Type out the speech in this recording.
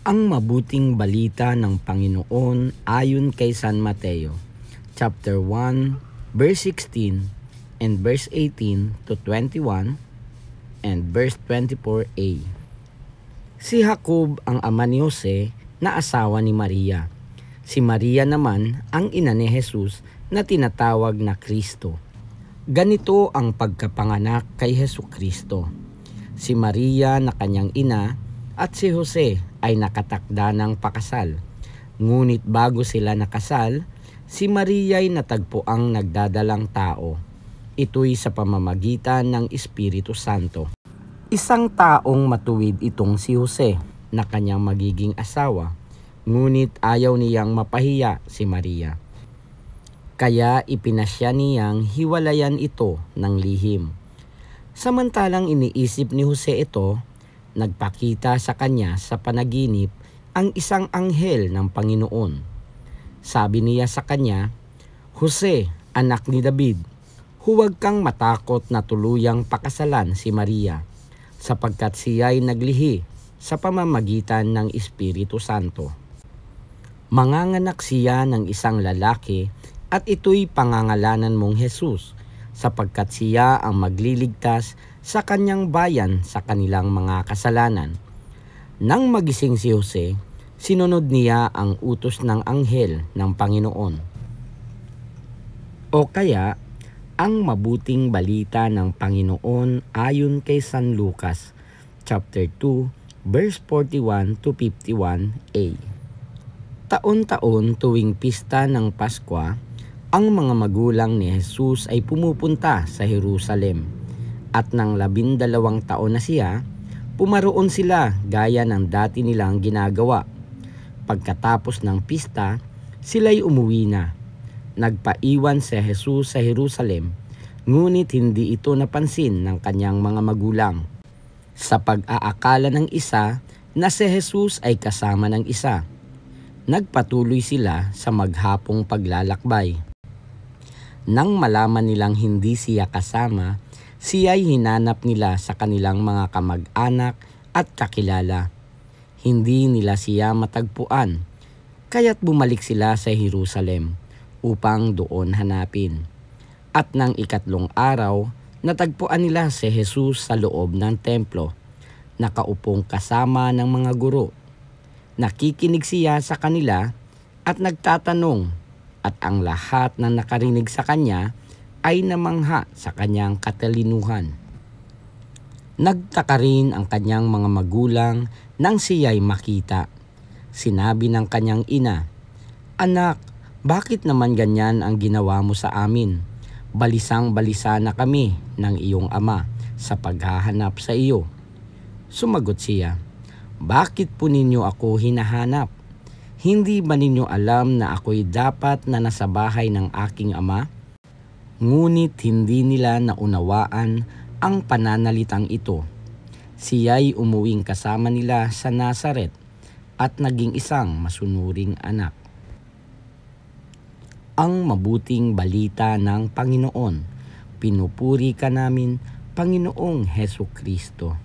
Ang mabuting balita ng Panginoon ayon kay San Mateo, chapter 1, verse 16, and verse 18 to 21, and verse 24a. Si Jacob ang ama ni Jose na asawa ni Maria. Si Maria naman ang ina ni Jesus na tinatawag na Kristo. Ganito ang pagkapanganak kay Jesucristo. Si Maria na kanyang ina at si Jose ay nakatakda ng pakasal. Ngunit bago sila nakasal, si Maria ay natagpo ang nagdadalang tao. Ito'y sa pamamagitan ng Espiritu Santo. Isang taong matuwid itong si Jose na kanyang magiging asawa, ngunit ayaw niyang mapahiya si Maria. Kaya ipinasya niyang hiwalayan ito ng lihim. Samantalang iniisip ni Jose ito, nagpakita sa kanya sa panaginip ang isang anghel ng Panginoon. Sabi niya sa kanya, "Jose, anak ni David, huwag kang matakot na tuluyang pakasalan si Maria, sapagkat siya'y naglihi sa pamamagitan ng Espiritu Santo. Manganganak siya ng isang lalaki at ito'y pangangalanan mong Jesus, sapagkat siya ang magliligtas sa kanyang bayan sa kanilang mga kasalanan." Nang magising si Jose, sinunod niya ang utos ng anghel ng Panginoon. O kaya, ang mabuting balita ng Panginoon ayon kay San Lucas, chapter 2, verse 41 to 51a. Taon-taon tuwing pista ng Paskwa, ang mga magulang ni Jesus ay pumupunta sa Jerusalem. At nang 12 taon na siya, pumaroon sila gaya ng dati nilang ginagawa. Pagkatapos ng pista, sila'y umuwi na. Nagpaiwan si Jesus sa Jerusalem, ngunit hindi ito napansin ng kanyang mga magulang. Sa pag-aakala ng isa na si Jesus ay kasama ng isa, nagpatuloy sila sa maghapong paglalakbay. Nang malaman nilang hindi siya kasama, siya'y hinanap nila sa kanilang mga kamag-anak at kakilala. Hindi nila siya matagpuan, kaya't bumalik sila sa Jerusalem upang doon hanapin. At nang 3 araw, natagpuan nila si Jesus sa loob ng templo, nakaupong kasama ng mga guro. Nakikinig siya sa kanila at nagtatanong, at ang lahat na nakarinig sa kanya ay namangha sa kanyang katalinuhan. Nagtaka rin ang kanyang mga magulang nang siya'y makita. Sinabi ng kanyang ina, "Anak, bakit naman ganyan ang ginawa mo sa amin? Balisang-balisa na kami ng iyong ama sa paghahanap sa iyo." Sumagot siya, "Bakit po ninyo ako hinahanap? Hindi ba ninyo alam na ako'y dapat na nasa bahay ng aking ama?" Ngunit hindi nila naunawaan ang pananalitang ito. Siya'y umuwing kasama nila sa Nazaret at naging isang masunuring anak. Ang mabuting balita ng Panginoon. Pinupuri ka namin, Panginoong Hesukristo.